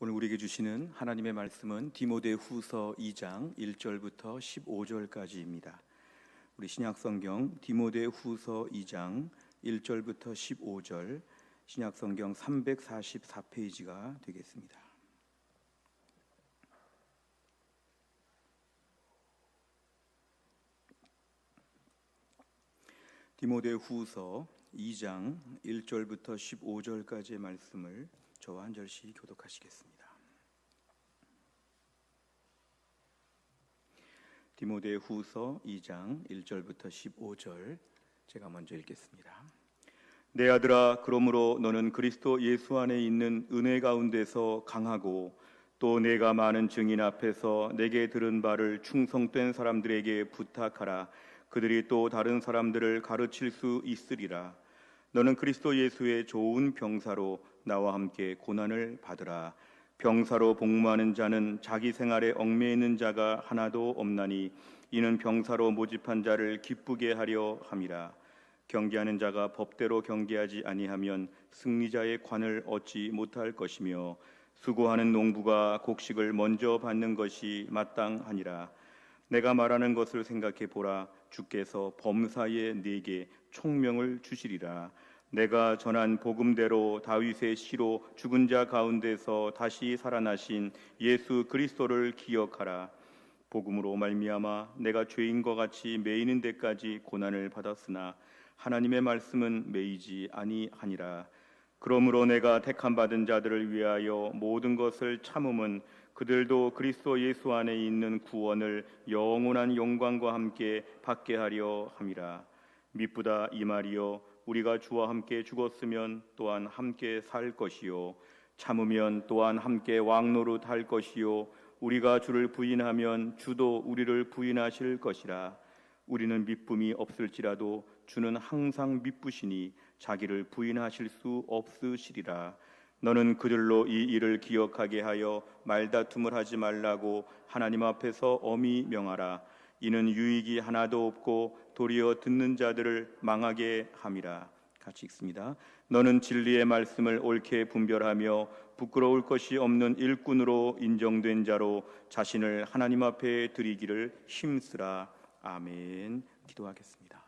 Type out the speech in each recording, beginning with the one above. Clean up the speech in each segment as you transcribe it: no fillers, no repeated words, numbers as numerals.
오늘 우리에게 주시는 하나님의 말씀은 디모데후서 2장 1절부터 15절까지입니다. 우리 신약성경 디모데후서 2장 1절부터 15절, 신약성경 344페이지가 되겠습니다. 디모데후서 2장 1절부터 15절까지의 말씀을 저와 한 절씩 교독하시겠습니다. 디모데후서 2장 1절부터 15절, 제가 먼저 읽겠습니다. 내 아들아, 그러므로 너는 그리스도 예수 안에 있는 은혜 가운데서 강하고, 또 내가 많은 증인 앞에서 내게 들은 바를 충성된 사람들에게 부탁하라. 그들이 또 다른 사람들을 가르칠 수 있으리라. 너는 그리스도 예수의 좋은 병사로 나와 함께 고난을 받으라. 병사로 복무하는 자는 자기 생활에 얽매여 있는 자가 하나도 없나니, 이는 병사로 모집한 자를 기쁘게 하려 함이라. 경계하는 자가 법대로 경계하지 아니하면 승리자의 관을 얻지 못할 것이며, 수고하는 농부가 곡식을 먼저 받는 것이 마땅하니라. 내가 말하는 것을 생각해 보라. 주께서 범사에 네게 총명을 주시리라. 내가 전한 복음대로 다윗의 씨로 죽은 자 가운데서 다시 살아나신 예수 그리스도를 기억하라. 복음으로 말미암아 내가 죄인과 같이 매이는 데까지 고난을 받았으나 하나님의 말씀은 매이지 아니하니라. 그러므로 내가 택함 받은 자들을 위하여 모든 것을 참음은 그들도 그리스도 예수 안에 있는 구원을 영원한 영광과 함께 받게 하려 함이라. 미쁘다 이 말이요, 우리가 주와 함께 죽었으면 또한 함께 살 것이요, 참으면 또한 함께 왕노릇 할 것이요, 우리가 주를 부인하면 주도 우리를 부인하실 것이라. 우리는 미쁨이 없을지라도 주는 항상 미쁘시니 자기를 부인하실 수 없으시리라. 너는 그들로 이 일을 기억하게 하여 말다툼을 하지 말라고 하나님 앞에서 엄히 명하라. 이는 유익이 하나도 없고 도리어 듣는 자들을 망하게 함이라. 같이 읽습니다. 너는 진리의 말씀을 옳게 분별하며 부끄러울 것이 없는 일꾼으로 인정된 자로 자신을 하나님 앞에 드리기를 힘쓰라. 아멘. 기도하겠습니다.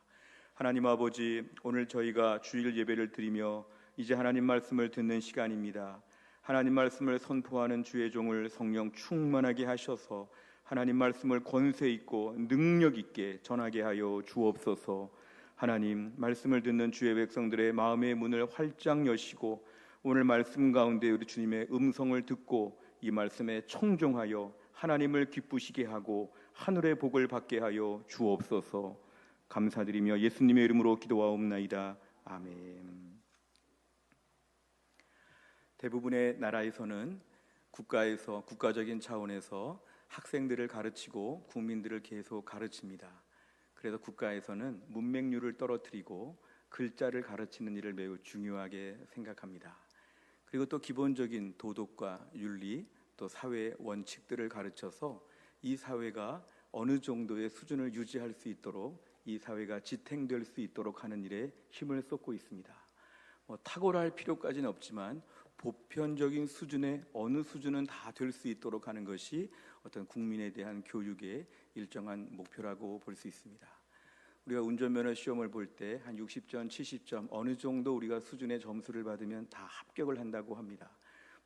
하나님 아버지, 오늘 저희가 주일 예배를 드리며 이제 하나님 말씀을 듣는 시간입니다. 하나님 말씀을 선포하는 주의 종을 성령 충만하게 하셔서 하나님 말씀을 권세 있고 능력 있게 전하게 하여 주옵소서. 하나님, 말씀을 듣는 주의 백성들의 마음의 문을 활짝 여시고 오늘 말씀 가운데 우리 주님의 음성을 듣고 이 말씀에 청종하여 하나님을 기쁘시게 하고 하늘의 복을 받게 하여 주옵소서. 감사드리며 예수님의 이름으로 기도하옵나이다. 아멘. 대부분의 나라에서는 국가에서 국가적인 차원에서 학생들을 가르치고 국민들을 계속 가르칩니다. 그래서 국가에서는 문맹률을 떨어뜨리고 글자를 가르치는 일을 매우 중요하게 생각합니다. 그리고 또 기본적인 도덕과 윤리, 또 사회의 원칙들을 가르쳐서 이 사회가 어느 정도의 수준을 유지할 수 있도록, 이 사회가 지탱될 수 있도록 하는 일에 힘을 쏟고 있습니다. 탁월할 필요까지는 없지만 보편적인 수준의 어느 수준은 다 될 수 있도록 하는 것이 어떤 국민에 대한 교육의 일정한 목표라고 볼 수 있습니다. 우리가 운전면허 시험을 볼 때 한 60점, 70점 어느 정도 우리가 수준의 점수를 받으면 다 합격을 한다고 합니다.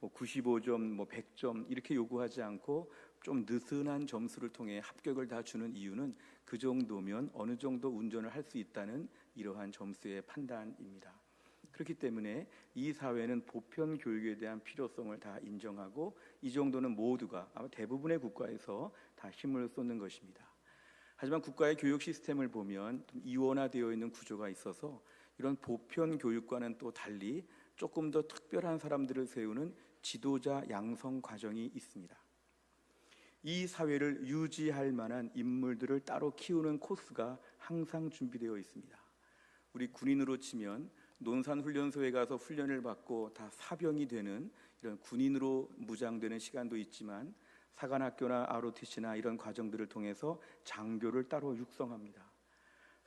95점, 100점 이렇게 요구하지 않고 좀 느슨한 점수를 통해 합격을 다 주는 이유는 그 정도면 어느 정도 운전을 할 수 있다는 이러한 점수의 판단입니다. 그렇기 때문에 이 사회는 보편 교육에 대한 필요성을 다 인정하고 이 정도는 모두가 아마 대부분의 국가에서 다 힘을 쏟는 것입니다. 하지만 국가의 교육 시스템을 보면 좀 이원화되어 있는 구조가 있어서 이런 보편 교육과는 또 달리 조금 더 특별한 사람들을 세우는 지도자 양성 과정이 있습니다. 이 사회를 유지할 만한 인물들을 따로 키우는 코스가 항상 준비되어 있습니다. 우리 군인으로 치면 논산훈련소에 가서 훈련을 받고 다 사병이 되는 이런 군인으로 무장되는 시간도 있지만 사관학교나 ROTC나 이런 과정들을 통해서 장교를 따로 육성합니다.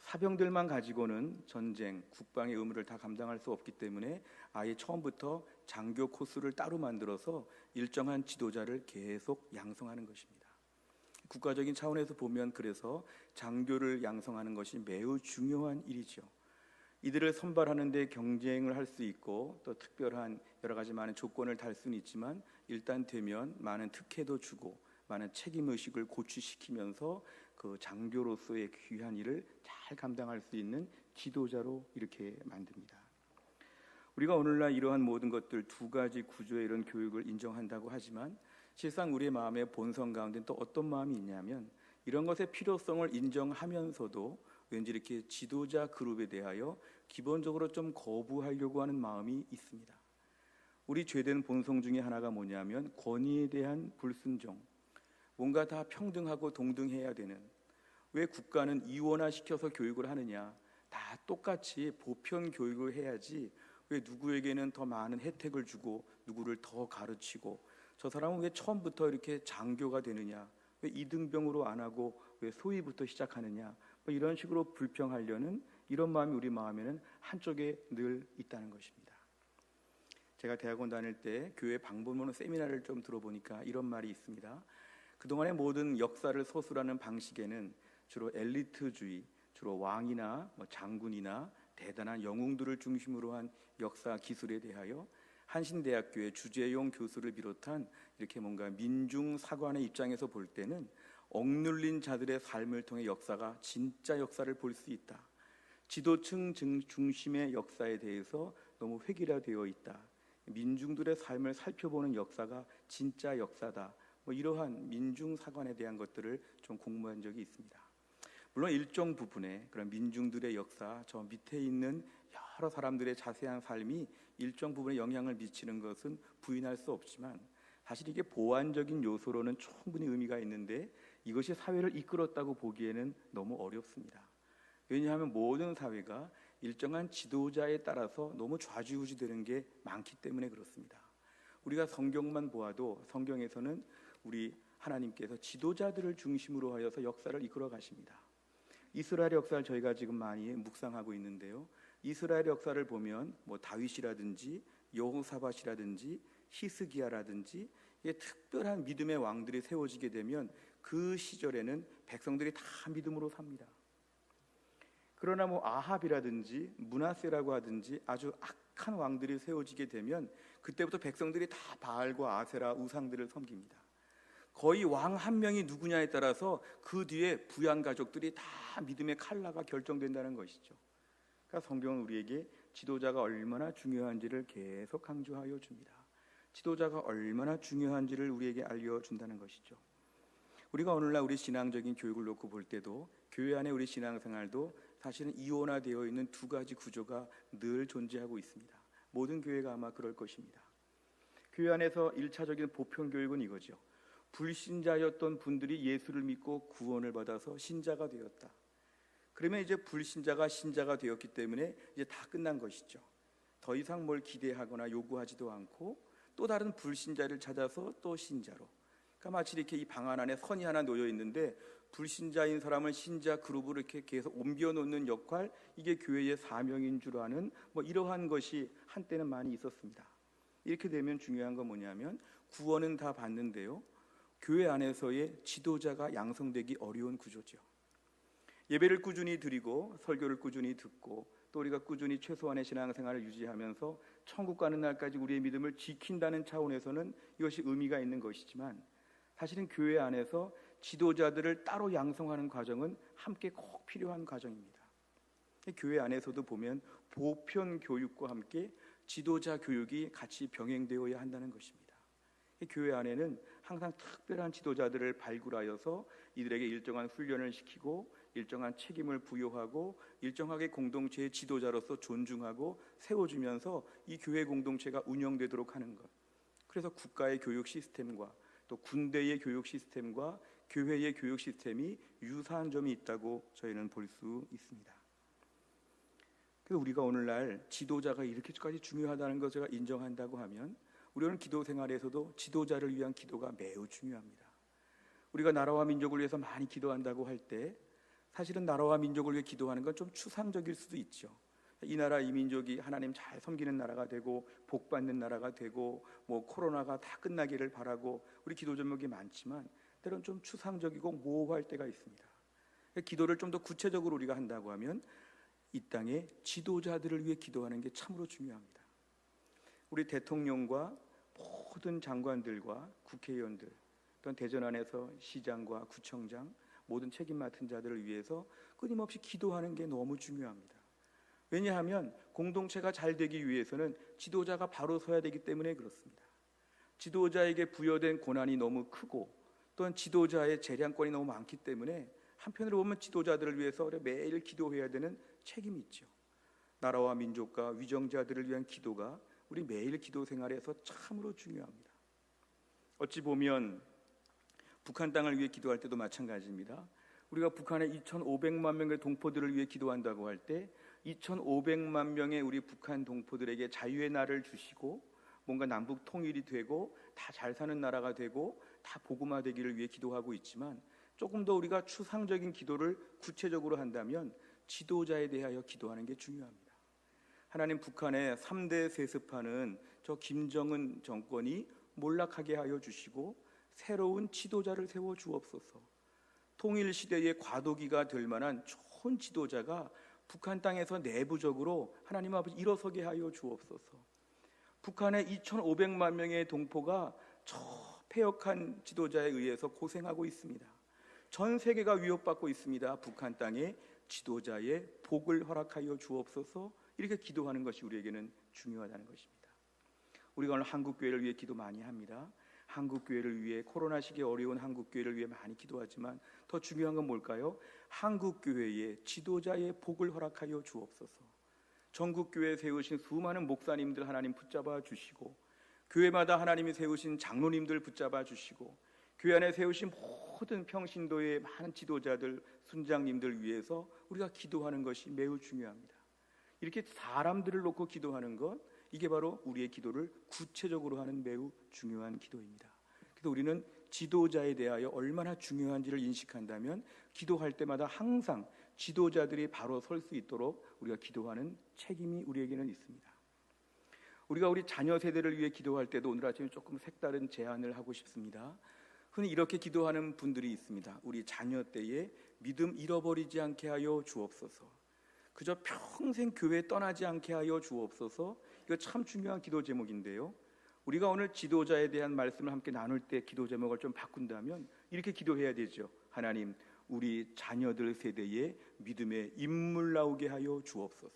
사병들만 가지고는 전쟁, 국방의 의무를 다 감당할 수 없기 때문에 아예 처음부터 장교 코스를 따로 만들어서 일정한 지도자를 계속 양성하는 것입니다. 국가적인 차원에서 보면 그래서 장교를 양성하는 것이 매우 중요한 일이죠. 이들을 선발하는 데 경쟁을 할 수 있고 또 특별한 여러 가지 많은 조건을 달 수는 있지만 일단 되면 많은 특혜도 주고 많은 책임의식을 고취시키면서 그 장교로서의 귀한 일을 잘 감당할 수 있는 지도자로 이렇게 만듭니다. 우리가 오늘날 이러한 모든 것들 두 가지 구조의 이런 교육을 인정한다고 하지만 실상 우리의 마음의 본성 가운데 또 어떤 마음이 있냐면 이런 것의 필요성을 인정하면서도 왠지 이렇게 지도자 그룹에 대하여 기본적으로 좀 거부하려고 하는 마음이 있습니다. 우리 죄된 본성 중에 하나가 뭐냐면 권위에 대한 불순종, 뭔가 다 평등하고 동등해야 되는, 왜 국가는 이원화시켜서 교육을 하느냐, 다 똑같이 보편 교육을 해야지 왜 누구에게는 더 많은 혜택을 주고 누구를 더 가르치고 저 사람은 왜 처음부터 이렇게 장교가 되느냐, 왜 이등병으로 안 하고 왜 소위부터 시작하느냐, 뭐 이런 식으로 불평하려는 이런 마음이 우리 마음에는 한쪽에 늘 있다는 것입니다. 제가 대학원 다닐 때 교회 방법론 세미나를 좀 들어보니까 이런 말이 있습니다. 그동안의 모든 역사를 서술하는 방식에는 주로 엘리트주의, 주로 왕이나 장군이나 대단한 영웅들을 중심으로 한 역사 기술에 대하여 한신대학교의 주재용 교수를 비롯한 이렇게 뭔가 민중사관의 입장에서 볼 때는 억눌린 자들의 삶을 통해 역사가 진짜 역사를 볼 수 있다. 지도층 중심의 역사에 대해서 너무 획일화되어 있다. 민중들의 삶을 살펴보는 역사가 진짜 역사다. 뭐 이러한 민중사관에 대한 것들을 좀 공부한 적이 있습니다. 물론 일정 부분의 그런 민중들의 역사, 저 밑에 있는 여러 사람들의 자세한 삶이 일정 부분에 영향을 미치는 것은 부인할 수 없지만 사실 이게 보완적인 요소로는 충분히 의미가 있는데 이것이 사회를 이끌었다고 보기에는 너무 어렵습니다. 왜냐하면 모든 사회가 일정한 지도자에 따라서 너무 좌지우지되는 게 많기 때문에 그렇습니다. 우리가 성경만 보아도 성경에서는 우리 하나님께서 지도자들을 중심으로 하여서 역사를 이끌어 가십니다. 이스라엘 역사를 저희가 지금 많이 묵상하고 있는데요. 이스라엘 역사를 보면 다윗이라든지 여호사밧이라든지 히스기야라든지 특별한 믿음의 왕들이 세워지게 되면 그 시절에는 백성들이 다 믿음으로 삽니다. 그러나 아합이라든지 므낫세라고 하든지 아주 악한 왕들이 세워지게 되면 그때부터 백성들이 다 바알과 아세라 우상들을 섬깁니다. 거의 왕 한 명이 누구냐에 따라서 그 뒤에 부양 가족들이 다 믿음의 칼라가 결정된다는 것이죠. 그러니까 성경은 우리에게 지도자가 얼마나 중요한지를 계속 강조하여 줍니다. 지도자가 얼마나 중요한지를 우리에게 알려준다는 것이죠. 우리가 오늘날 우리 신앙적인 교육을 놓고 볼 때도 교회 안에 우리 신앙생활도 사실은 이원화되어 있는 두 가지 구조가 늘 존재하고 있습니다. 모든 교회가 아마 그럴 것입니다. 교회 안에서 1차적인 보편 교육은 이거죠. 불신자였던 분들이 예수를 믿고 구원을 받아서 신자가 되었다. 그러면 이제 불신자가 신자가 되었기 때문에 이제 다 끝난 것이죠. 더 이상 뭘 기대하거나 요구하지도 않고 또 다른 불신자를 찾아서 또 신자로. 그러니까 마치 이렇게 이 방 안에 선이 하나 놓여 있는데 불신자인 사람을 신자 그룹으로 이렇게 계속 옮겨 놓는 역할, 이게 교회의 사명인 줄 아는 이러한 것이 한때는 많이 있었습니다. 이렇게 되면 중요한 건 뭐냐면 구원은 다 받는데요. 교회 안에서의 지도자가 양성되기 어려운 구조죠. 예배를 꾸준히 드리고 설교를 꾸준히 듣고 또 우리가 꾸준히 최소한의 신앙생활을 유지하면서 천국 가는 날까지 우리의 믿음을 지킨다는 차원에서는 이것이 의미가 있는 것이지만 사실은 교회 안에서 지도자들을 따로 양성하는 과정은 함께 꼭 필요한 과정입니다. 교회 안에서도 보면 보편 교육과 함께 지도자 교육이 같이 병행되어야 한다는 것입니다. 교회 안에는 항상 특별한 지도자들을 발굴하여서 이들에게 일정한 훈련을 시키고 일정한 책임을 부여하고 일정하게 공동체의 지도자로서 존중하고 세워주면서 이 교회 공동체가 운영되도록 하는 것. 그래서 국가의 교육 시스템과 또 군대의 교육 시스템과 교회의 교육 시스템이 유사한 점이 있다고 저희는 볼 수 있습니다. 그래서 우리가 오늘날 지도자가 이렇게까지 중요하다는 것을 제가 인정한다고 하면 우리는 기도 생활에서도 지도자를 위한 기도가 매우 중요합니다. 우리가 나라와 민족을 위해서 많이 기도한다고 할 때 사실은 나라와 민족을 위해 기도하는 건 좀 추상적일 수도 있죠. 이 나라 이 민족이 하나님 잘 섬기는 나라가 되고 복 받는 나라가 되고 뭐 코로나가 다 끝나기를 바라고 우리 기도 제목이 많지만 때로는 좀 추상적이고 모호할 때가 있습니다. 기도를 좀 더 구체적으로 우리가 한다고 하면 이 땅의 지도자들을 위해 기도하는 게 참으로 중요합니다. 우리 대통령과 모든 장관들과 국회의원들, 또는 대전 안에서 시장과 구청장, 모든 책임 맡은 자들을 위해서 끊임없이 기도하는 게 너무 중요합니다. 왜냐하면 공동체가 잘 되기 위해서는 지도자가 바로 서야 되기 때문에 그렇습니다. 지도자에게 부여된 고난이 너무 크고 또한 지도자의 재량권이 너무 많기 때문에 한편으로 보면 지도자들을 위해서 매일 기도해야 되는 책임이 있죠. 나라와 민족과 위정자들을 위한 기도가 우리 매일 기도 생활에서 참으로 중요합니다. 어찌 보면 북한 땅을 위해 기도할 때도 마찬가지입니다. 우리가 북한의 2,500만 명의 동포들을 위해 기도한다고 할 때 2,500만 명의 우리 북한 동포들에게 자유의 날을 주시고 뭔가 남북 통일이 되고 다 잘 사는 나라가 되고 다 복음화되기를 위해 기도하고 있지만 조금 더 우리가 추상적인 기도를 구체적으로 한다면 지도자에 대하여 기도하는 게 중요합니다. 하나님 북한의 3대 세습하는 저 김정은 정권이 몰락하게 하여 주시고 새로운 지도자를 세워 주옵소서. 통일 시대의 과도기가 될 만한 좋은 지도자가 북한 땅에서 내부적으로 하나님 아버지 일어서게 하여 주옵소서. 북한의 2,500만 명의 동포가 저 패역한 지도자에 의해서 고생하고 있습니다. 전 세계가 위협받고 있습니다. 북한 땅에 지도자의 복을 허락하여 주옵소서. 이렇게 기도하는 것이 우리에게는 중요하다는 것입니다. 우리가 오늘 한국교회를 위해 기도 많이 합니다. 한국교회를 위해, 코로나 시기에 어려운 한국교회를 위해 많이 기도하지만 더 중요한 건 뭘까요? 한국교회의 지도자의 복을 허락하여 주옵소서. 전국교회에 세우신 수많은 목사님들 하나님 붙잡아 주시고, 교회마다 하나님이 세우신 장로님들 붙잡아 주시고, 교회 안에 세우신 모든 평신도의 많은 지도자들, 순장님들 위해서 우리가 기도하는 것이 매우 중요합니다. 이렇게 사람들을 놓고 기도하는 것, 이게 바로 우리의 기도를 구체적으로 하는 매우 중요한 기도입니다. 그래서 우리는 지도자에 대하여 얼마나 중요한지를 인식한다면 기도할 때마다 항상 지도자들이 바로 설 수 있도록 우리가 기도하는 책임이 우리에게는 있습니다. 우리가 우리 자녀 세대를 위해 기도할 때도 오늘 아침에 조금 색다른 제안을 하고 싶습니다. 흔히 이렇게 기도하는 분들이 있습니다. 우리 자녀 때에 믿음 잃어버리지 않게 하여 주옵소서. 그저 평생 교회 떠나지 않게 하여 주옵소서. 이거 참 중요한 기도 제목인데요, 우리가 오늘 지도자에 대한 말씀을 함께 나눌 때 기도 제목을 좀 바꾼다면 이렇게 기도해야 되죠. 하나님, 우리 자녀들 세대에 믿음의 인물 나오게 하여 주옵소서.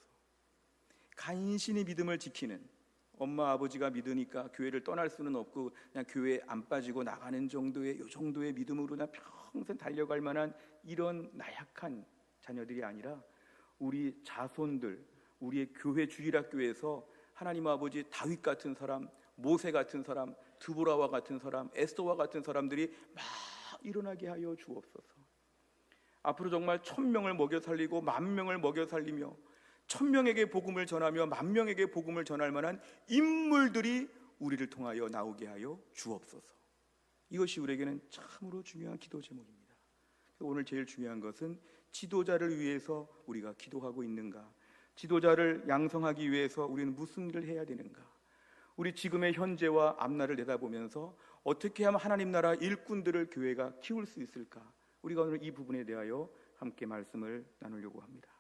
간신히 믿음을 지키는, 엄마 아버지가 믿으니까 교회를 떠날 수는 없고 그냥 교회에 안 빠지고 나가는 정도의, 이 정도의 믿음으로 나 평생 달려갈 만한 이런 나약한 자녀들이 아니라 우리 자손들, 우리의 교회 주일학교에서 하나님 아버지 다윗 같은 사람, 모세 같은 사람, 드보라와 같은 사람, 에스더와 같은 사람들이 막 일어나게 하여 주옵소서. 앞으로 정말 1,000명을 먹여 살리고 10,000명을 먹여 살리며 1,000명에게 복음을 전하며 10,000명에게 복음을 전할 만한 인물들이 우리를 통하여 나오게 하여 주옵소서. 이것이 우리에게는 참으로 중요한 기도 제목입니다. 오늘 제일 중요한 것은 지도자를 위해서 우리가 기도하고 있는가? 지도자를 양성하기 위해서 우리는 무슨 일을 해야 되는가? 우리 지금의 현재와 앞날을 내다보면서 어떻게 하면 하나님 나라 일꾼들을 교회가 키울 수 있을까? 우리가 오늘 이 부분에 대하여 함께 말씀을 나누려고 합니다.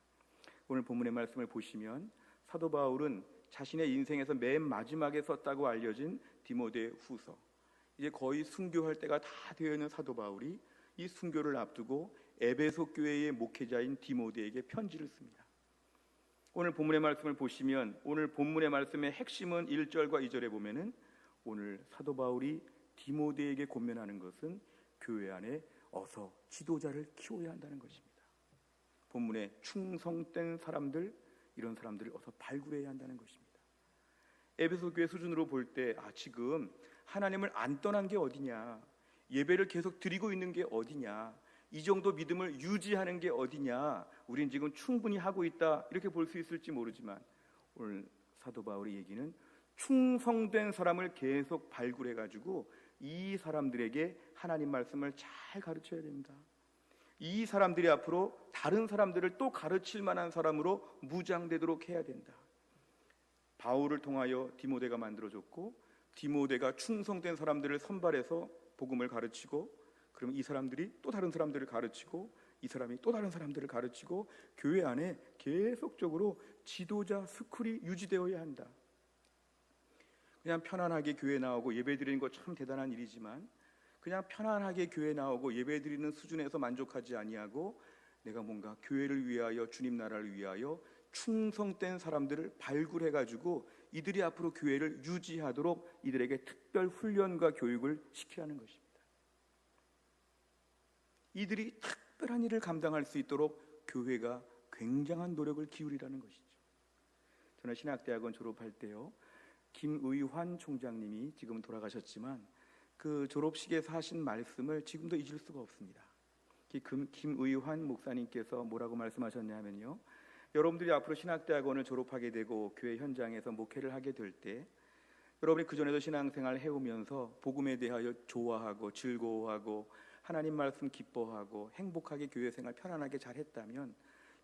오늘 본문의 말씀을 보시면 사도 바울은 자신의 인생에서 맨 마지막에 썼다고 알려진 디모데 후서, 이제 거의 순교할 때가 다 되어 있는 사도 바울이 이 순교를 앞두고 에베소 교회의 목회자인 디모데에게 편지를 씁니다. 오늘 본문의 말씀을 보시면 오늘 본문의 말씀의 핵심은 1절과 2절에 보면은 오늘 사도 바울이 디모데에게 권면하는 것은 교회 안에 어서 지도자를 키워야 한다는 것입니다. 본문에 충성된 사람들, 이런 사람들을 어서 발굴해야 한다는 것입니다. 에베소 교회 수준으로 볼 때 지금 하나님을 안 떠난 게 어디냐, 예배를 계속 드리고 있는 게 어디냐, 이 정도 믿음을 유지하는 게 어디냐, 우린 지금 충분히 하고 있다, 이렇게 볼 수 있을지 모르지만 오늘 사도 바울의 얘기는 충성된 사람을 계속 발굴해가지고 이 사람들에게 하나님 말씀을 잘 가르쳐야 됩니다. 이 사람들이 앞으로 다른 사람들을 또 가르칠 만한 사람으로 무장되도록 해야 된다. 바울을 통하여 디모데가 만들어졌고, 디모데가 충성된 사람들을 선발해서 복음을 가르치고, 그러면 이 사람들이 또 다른 사람들을 가르치고, 이 사람이 또 다른 사람들을 가르치고, 교회 안에 계속적으로 지도자 스쿨이 유지되어야 한다. 그냥 편안하게 교회 나오고 예배 드리는 거 참 대단한 일이지만, 그냥 편안하게 교회 나오고 예배 드리는 수준에서 만족하지 아니하고, 내가 뭔가 교회를 위하여, 주님 나라를 위하여 충성된 사람들을 발굴해가지고 이들이 앞으로 교회를 유지하도록 이들에게 특별 훈련과 교육을 시켜야 하는 것입니다. 이들이 특별한 일을 감당할 수 있도록 교회가 굉장한 노력을 기울이라는 것이죠. 저는 신학대학원 졸업할 때요, 김의환 총장님이 지금 돌아가셨지만 그 졸업식에서 하신 말씀을 지금도 잊을 수가 없습니다. 김의환 목사님께서 뭐라고 말씀하셨냐면요, 여러분들이 앞으로 신학대학원을 졸업하게 되고 교회 현장에서 목회를 하게 될 때, 여러분이 그전에도 신앙생활을 해오면서 복음에 대하여 좋아하고 즐거워하고 하나님 말씀 기뻐하고 행복하게 교회 생활 편안하게 잘했다면,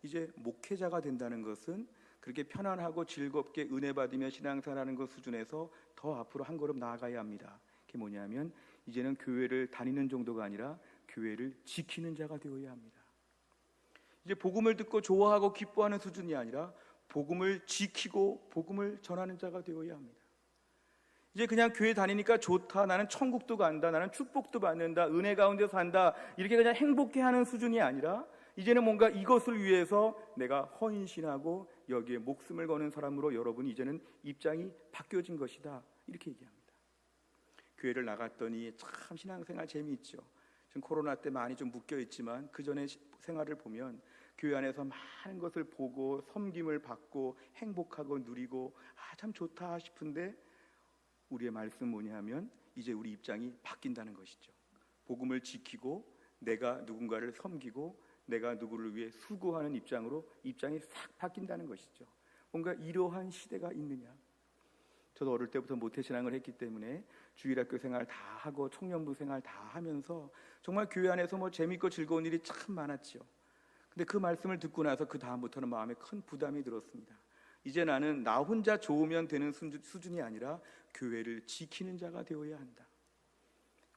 이제 목회자가 된다는 것은 그렇게 편안하고 즐겁게 은혜 받으며 신앙생활하는 것 수준에서 더 앞으로 한 걸음 나아가야 합니다. 그게 뭐냐면, 이제는 교회를 다니는 정도가 아니라 교회를 지키는 자가 되어야 합니다. 이제 복음을 듣고 좋아하고 기뻐하는 수준이 아니라 복음을 지키고 복음을 전하는 자가 되어야 합니다. 이제 그냥 교회 다니니까 좋다, 나는 천국도 간다, 나는 축복도 받는다, 은혜 가운데 산다, 이렇게 그냥 행복해하는 수준이 아니라, 이제는 뭔가 이것을 위해서 내가 헌신하고 여기에 목숨을 거는 사람으로 여러분이 이제는 입장이 바뀌어진 것이다, 이렇게 얘기합니다. 교회를 나갔더니 참 신앙생활 재미있죠. 지금 코로나 때 많이 좀 묶여있지만 그 전에 생활을 보면 교회 안에서 많은 것을 보고 섬김을 받고 행복하고 누리고 참 좋다 싶은데, 우리의 말씀 뭐냐면 이제 우리 입장이 바뀐다는 것이죠. 복음을 지키고 내가 누군가를 섬기고 내가 누구를 위해 수고하는 입장으로 입장이 싹 바뀐다는 것이죠. 뭔가 이러한 시대가 있느냐. 저도 어릴 때부터 모태신앙을 했기 때문에 주일학교 생활 다 하고 청년부 생활 다 하면서 정말 교회 안에서 뭐 재밌고 즐거운 일이 참 많았죠. 근데 그 말씀을 듣고 나서 그 다음부터는 마음에 큰 부담이 들었습니다. 이제 나는 나 혼자 좋으면 되는 수준이 아니라 교회를 지키는 자가 되어야 한다.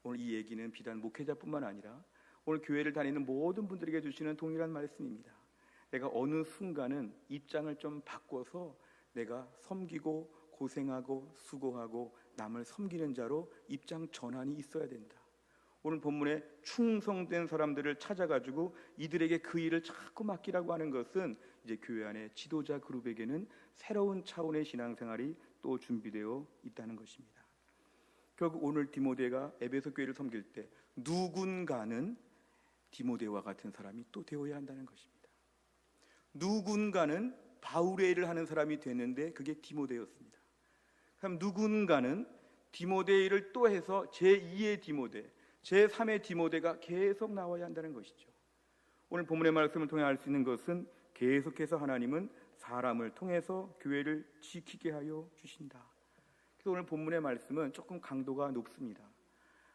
오늘 이 얘기는 비단 목회자뿐만 아니라 오늘 교회를 다니는 모든 분들에게 주시는 동일한 말씀입니다. 내가 어느 순간은 입장을 좀 바꿔서 내가 섬기고 고생하고 수고하고 남을 섬기는 자로 입장 전환이 있어야 된다. 오늘 본문에 충성된 사람들을 찾아가지고 이들에게 그 일을 자꾸 맡기라고 하는 것은 이제 교회 안에 지도자 그룹에게는 새로운 차원의 신앙생활이 또 준비되어 있다는 것입니다. 결국 오늘 디모데가 에베소 교회를 섬길 때 누군가는 디모데와 같은 사람이 또 되어야 한다는 것입니다. 누군가는 바울의 일을 하는 사람이 됐는데 그게 디모데였습니다. 그럼 누군가는 디모데의 일을 또 해서 제2의 디모데, 제3의 디모데가 계속 나와야 한다는 것이죠. 오늘 본문의 말씀을 통해 알 수 있는 것은 계속해서 하나님은 사람을 통해서 교회를 지키게 하여 주신다. 그래서 오늘 본문의 말씀은 조금 강도가 높습니다.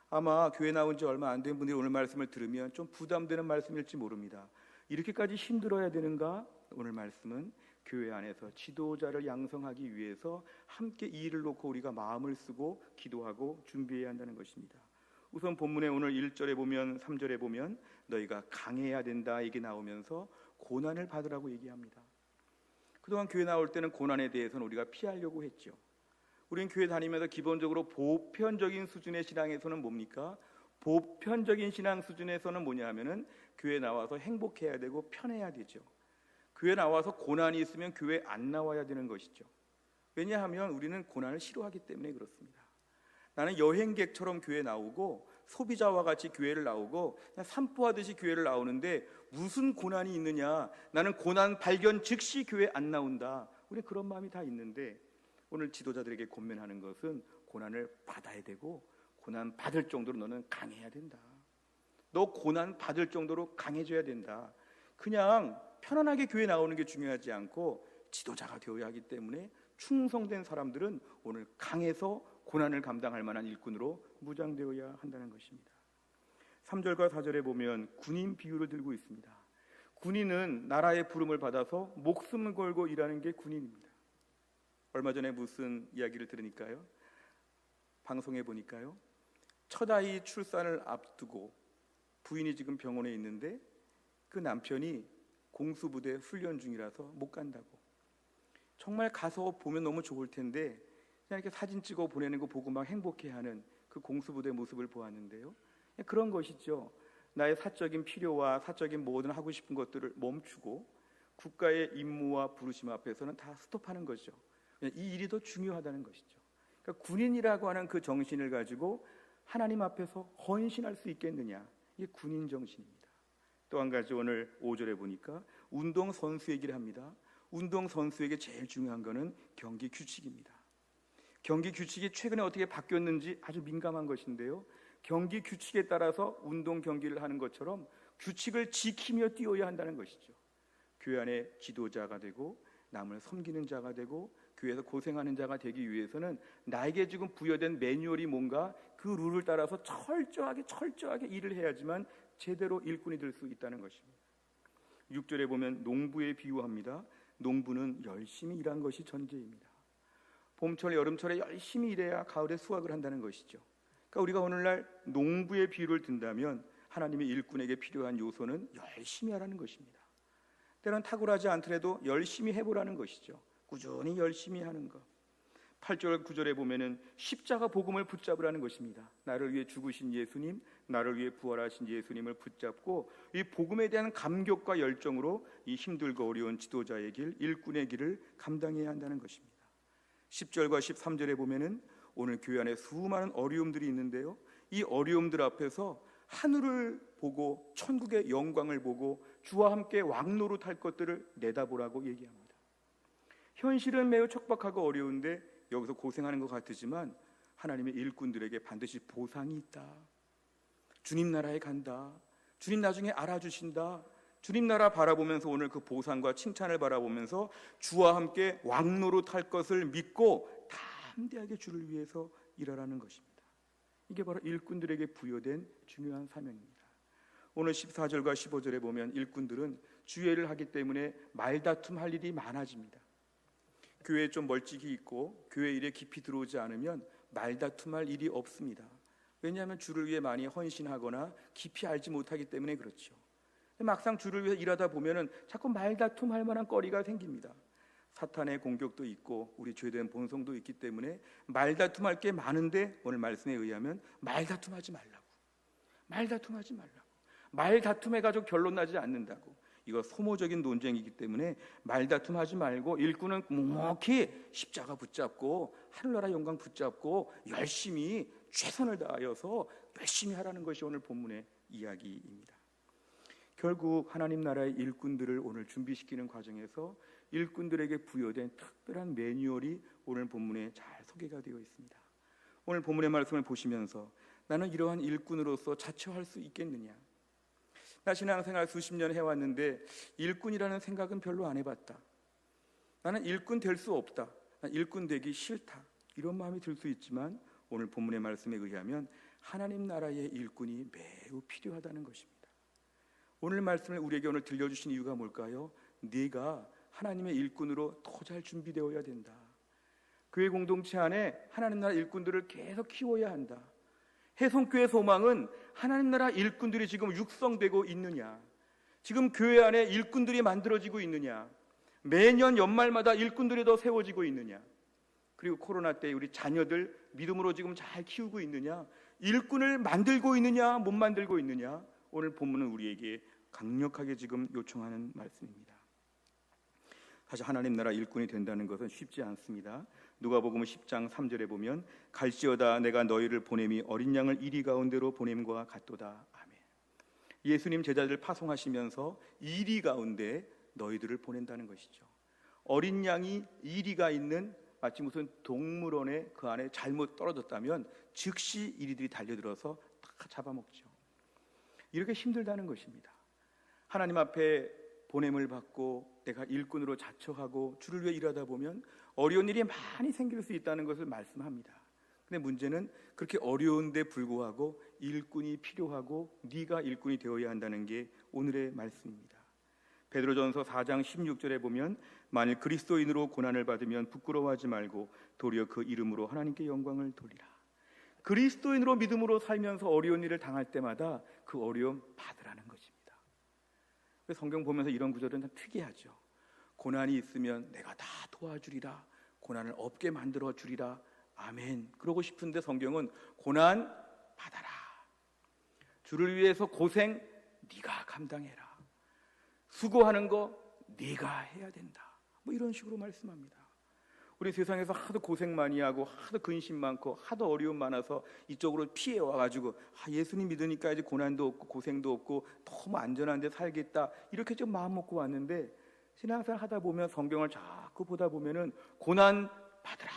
아마 교회 나온 지 얼마 안 된 분들이 오늘 말씀을 들으면 좀 부담되는 말씀일지 모릅니다. 이렇게까지 힘들어야 되는가? 오늘 말씀은 교회 안에서 지도자를 양성하기 위해서 함께 이 일을 놓고 우리가 마음을 쓰고 기도하고 준비해야 한다는 것입니다. 우선 본문에 오늘 1절에 보면 3절에 보면 너희가 강해야 된다 이게 나오면서 고난을 받으라고 얘기합니다. 그동안 교회 나올 때는 고난에 대해서는 우리가 피하려고 했죠. 우리는 교회 다니면서 기본적으로 보편적인 수준의 신앙에서는 뭡니까? 보편적인 신앙 수준에서는 뭐냐 하면은 교회 나와서 행복해야 되고 편해야 되죠. 교회 나와서 고난이 있으면 교회 안 나와야 되는 것이죠. 왜냐하면 우리는 고난을 싫어하기 때문에 그렇습니다. 나는 여행객처럼 교회 나오고 소비자와 같이 교회를 나오고 그냥 산보하듯이 교회를 나오는데 무슨 고난이 있느냐, 나는 고난 발견 즉시 교회 안 나온다. 우리 그런 마음이 다 있는데 오늘 지도자들에게 권면하는 것은 고난을 받아야 되고 고난 받을 정도로 너는 강해야 된다. 너 고난 받을 정도로 강해져야 된다. 그냥 편안하게 교회 나오는 게 중요하지 않고 지도자가 되어야 하기 때문에 충성된 사람들은 오늘 강해서 고난을 감당할 만한 일꾼으로 무장되어야 한다는 것입니다. 3절과 4절에 보면 군인 비유를 들고 있습니다. 군인은 나라의 부름을 받아서 목숨을 걸고 일하는 게 군인입니다. 얼마 전에 무슨 이야기를 들으니까요, 방송에 보니까요, 첫 아이 출산을 앞두고 부인이 지금 병원에 있는데 그 남편이 공수부대 훈련 중이라서 못 간다고. 정말 가서 보면 너무 좋을 텐데 그냥 이렇게 사진 찍어 보내는 거 보고 막 행복해하는 그 공수부대 모습을 보았는데요, 그런 것이죠. 나의 사적인 필요와 사적인 모든 하고 싶은 것들을 멈추고 국가의 임무와 부르심 앞에서는 다 스톱하는 거죠. 이 일이 더 중요하다는 것이죠. 그러니까 군인이라고 하는 그 정신을 가지고 하나님 앞에서 헌신할 수 있겠느냐, 이게 군인 정신입니다. 또 한 가지 오늘 5절에 보니까 운동선수 얘기를 합니다. 운동선수에게 제일 중요한 것은 경기 규칙입니다. 경기 규칙이 최근에 어떻게 바뀌었는지 아주 민감한 것인데요, 경기 규칙에 따라서 운동 경기를 하는 것처럼 규칙을 지키며 뛰어야 한다는 것이죠. 교회 안에 지도자가 되고 남을 섬기는 자가 되고 교회에서 고생하는 자가 되기 위해서는 나에게 지금 부여된 매뉴얼이 뭔가 그 룰을 따라서 철저하게 일을 해야지만 제대로 일꾼이 될 수 있다는 것입니다. 6절에 보면 농부에 비유합니다. 농부는 열심히 일한 것이 전제입니다. 봄철 여름철에 열심히 일해야 가을에 수확을 한다는 것이죠. 그러니까 우리가 오늘날 농부의 비유를 든다면 하나님의 일꾼에게 필요한 요소는 열심히 하라는 것입니다. 때론 탁월하지 않더라도 열심히 해보라는 것이죠. 꾸준히 열심히 하는 것. 8절 9절에 보면은 십자가 복음을 붙잡으라는 것입니다. 나를 위해 죽으신 예수님, 나를 위해 부활하신 예수님을 붙잡고 이 복음에 대한 감격과 열정으로 이 힘들고 어려운 지도자의 길, 일꾼의 길을 감당해야 한다는 것입니다. 10절과 13절에 보면은 오늘 교회 안에 수많은 어려움들이 있는데요, 이 어려움들 앞에서 하늘을 보고 천국의 영광을 보고 주와 함께 왕노릇할 것들을 내다보라고 얘기합니다. 현실은 매우 척박하고 어려운데 여기서 고생하는 것 같으지만 하나님의 일꾼들에게 반드시 보상이 있다. 주님 나라에 간다. 주님 나중에 알아주신다. 주님 나라 바라보면서 오늘 그 보상과 칭찬을 바라보면서 주와 함께 왕노릇할 것을 믿고 담대하게 주를 위해서 일하라는 것입니다. 이게 바로 일꾼들에게 부여된 중요한 사명입니다. 오늘 14절과 15절에 보면 일꾼들은 주일을 하기 때문에 말다툼 할 일이 많아집니다. 교회에 좀 멀찍이 있고 교회 일에 깊이 들어오지 않으면 말다툼할 일이 없습니다. 왜냐하면 주를 위해 많이 헌신하거나 깊이 알지 못하기 때문에 그렇죠. 막상 주를 위해 일하다 보면은 자꾸 말다툼할 만한 거리가 생깁니다. 사탄의 공격도 있고 우리 죄된 본성도 있기 때문에 말다툼할 게 많은데 오늘 말씀에 의하면 말다툼하지 말라고. 말다툼해가지고 결론 나지 않는다고. 이거 소모적인 논쟁이기 때문에 말다툼하지 말고 일꾼은 묵묵히 십자가 붙잡고 하늘나라 영광 붙잡고 열심히 최선을 다하여서 열심히 하라는 것이 오늘 본문의 이야기입니다. 결국 하나님 나라의 일꾼들을 오늘 준비시키는 과정에서 일꾼들에게 부여된 특별한 매뉴얼이 오늘 본문에 잘 소개가 되어 있습니다. 오늘 본문의 말씀을 보시면서 나는 이러한 일꾼으로서 자처할 수 있겠느냐, 나 신앙생활 수십 년 해왔는데 일꾼이라는 생각은 별로 안 해봤다, 나는 일꾼 될 수 없다, 난 일꾼 되기 싫다, 이런 마음이 들 수 있지만 오늘 본문의 말씀에 의하면 하나님 나라의 일꾼이 매우 필요하다는 것입니다. 오늘 말씀을 우리에게 오늘 들려주신 이유가 뭘까요? 네가 하나님의 일꾼으로 더 잘 준비되어야 된다. 교회 공동체 안에 하나님 나라 일꾼들을 계속 키워야 한다. 해성교회 소망은 하나님 나라 일꾼들이 지금 육성되고 있느냐, 지금 교회 안에 일꾼들이 만들어지고 있느냐, 매년 연말마다 일꾼들이 더 세워지고 있느냐, 그리고 코로나 때 우리 자녀들 믿음으로 지금 잘 키우고 있느냐, 일꾼을 만들고 있느냐 못 만들고 있느냐, 오늘 본문은 우리에게 강력하게 지금 요청하는 말씀입니다. 사실 하나님 나라 일꾼이 된다는 것은 쉽지 않습니다. 누가복음 10장 3절에 보면 갈지어다 내가 너희를 보냄이 어린 양을 이리 가운데로 보냄과 같도다. 아멘. 예수님 제자들 파송하시면서 이리 가운데 너희들을 보낸다는 것이죠. 어린 양이 이리가 있는 마치 무슨 동물원에 그 안에 잘못 떨어졌다면 즉시 이리들이 달려들어서 다 잡아먹죠. 이렇게 힘들다는 것입니다. 하나님 앞에 보냄을 받고 내가 일꾼으로 자처하고 주를 위해 일하다 보면 어려운 일이 많이 생길 수 있다는 것을 말씀합니다. 근데 문제는 그렇게 어려운데 불구하고 일꾼이 필요하고 네가 일꾼이 되어야 한다는 게 오늘의 말씀입니다. 베드로전서 4장 16절에 보면 만일 그리스도인으로 고난을 받으면 부끄러워하지 말고 도리어 그 이름으로 하나님께 영광을 돌리라. 그리스도인으로 믿음으로 살면서 어려운 일을 당할 때마다 그 어려움 받으라는 것입니다. 성경 보면서 이런 구절은 참 특이하죠. 고난이 있으면 내가 다 도와주리라, 고난을 없게 만들어 주리라, 아멘. 그러고 싶은데 성경은 고난 받아라, 주를 위해서 고생 네가 감당해라, 수고하는 거 네가 해야 된다, 뭐 이런 식으로 말씀합니다. 우리 세상에서 하도 고생 많이 하고 하도 근심 많고 하도 어려움 많아서 이쪽으로 피해 와가지고 예수님 믿으니까 이제 고난도 없고 고생도 없고 너무 안전한 데 살겠다, 이렇게 좀 마음 먹고 왔는데 신앙생활 하다 보면 성경을 자꾸 보다 보면은 고난 받으라,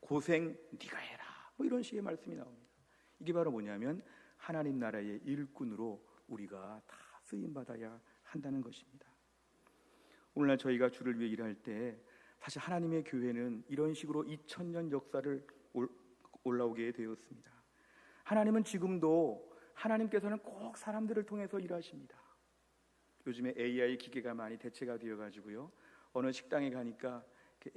고생 네가 해라, 뭐 이런 식의 말씀이 나옵니다. 이게 바로 뭐냐면 하나님 나라의 일꾼으로 우리가 다 쓰임받아야 한다는 것입니다. 오늘날 저희가 주를 위해 일할 때 사실 하나님의 교회는 이런 식으로 2000년 역사를 올라오게 되었습니다. 하나님은 지금도, 하나님께서는 꼭 사람들을 통해서 일하십니다. 요즘에 AI 기계가 많이 대체가 되어가지고요, 어느 식당에 가니까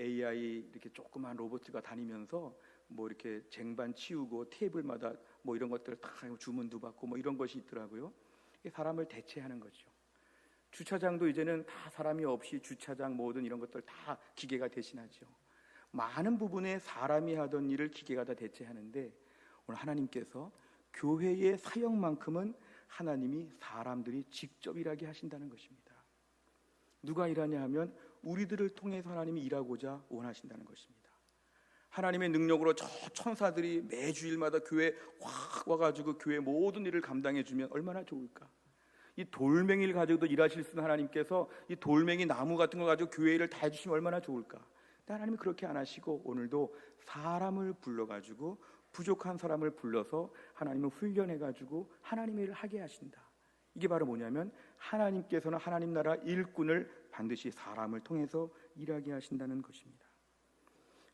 AI 이렇게 조그만 로봇가 다니면서 뭐 이렇게 쟁반 치우고 테이블마다 뭐 이런 것들을 다 주문도 받고 뭐 이런 것이 있더라고요. 이게 사람을 대체하는 거죠. 주차장도 이제는 다 사람이 없이 주차장 모든 이런 것들 다 기계가 대신하죠. 많은 부분에 사람이 하던 일을 기계가 다 대체하는데 오늘 하나님께서 교회의 사역만큼은 하나님이 사람들이 직접 일하게 하신다는 것입니다. 누가 일하냐 하면 우리들을 통해서 하나님이 일하고자 원하신다는 것입니다. 하나님의 능력으로 저 천사들이 매주일마다 교회에 확 와가지고 교회 모든 일을 감당해주면 얼마나 좋을까. 이 돌멩이를 가지고도 일하실 수 있는 하나님께서 이 돌멩이 나무 같은 걸 가지고 교회 일을 다 해주시면 얼마나 좋을까. 근데 하나님이 그렇게 안 하시고 오늘도 사람을 불러가지고, 부족한 사람을 불러서 하나님을 훈련해가지고 하나님의 일을 하게 하신다. 이게 바로 뭐냐면 하나님께서는 하나님 나라 일꾼을 반드시 사람을 통해서 일하게 하신다는 것입니다.